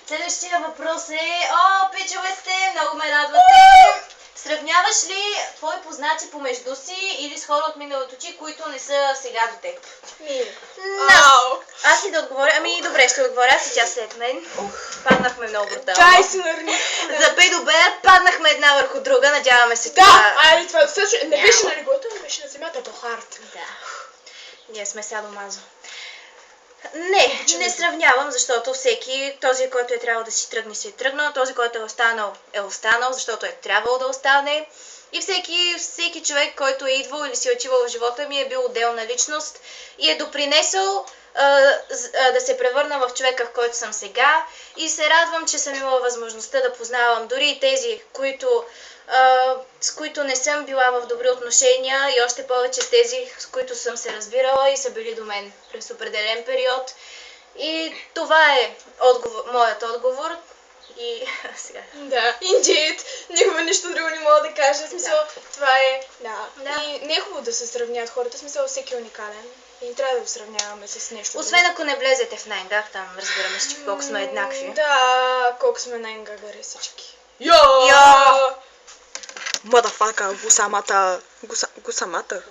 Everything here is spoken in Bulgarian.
Следващия въпрос е: О, пичове сте, много ме радвате. Сравняваш ли твои познати помежду си или с хора от миналото ти, които не са сега до теб? Аз ли да отговоря? Ами добре, ще отговоря. Аз и тя след мен. Паднахме много брутално. За Б до Б паднахме една върху друга. Надяваме се това. Това е достатъчно. Не беше на леглото, не беше на земята, по харта. Да. Ние сме садомазо. Не сравнявам, защото всеки, този, който е трябвал да си тръгне, си е тръгнал, този, който е останал, защото е трябвало да остане. И всеки човек, който е идвал или си е отивал в живота ми, е бил отделна личност и е допринесъл да се превърна в човека, в който съм сега. И се радвам, че съм имала възможността да познавам дори и тези, с които не съм била в добри отношения, и още повече тези, с които съм се разбирала и са били до мен през определен период. И това е моят отговор. И сега. Да, indeed. Никога нищо друго не мога да кажа. В смисъл, това е. Да. И не е хубаво да се сравняват хората. В смисъл, всеки е уникален. И не трябва да го сравняваме с нещо. Освен ако не влезете в Найнгах, там разбираме всички колко сме еднакви. Да, колко сме най-гагари всички. Йо! Motherfucker, гусамата.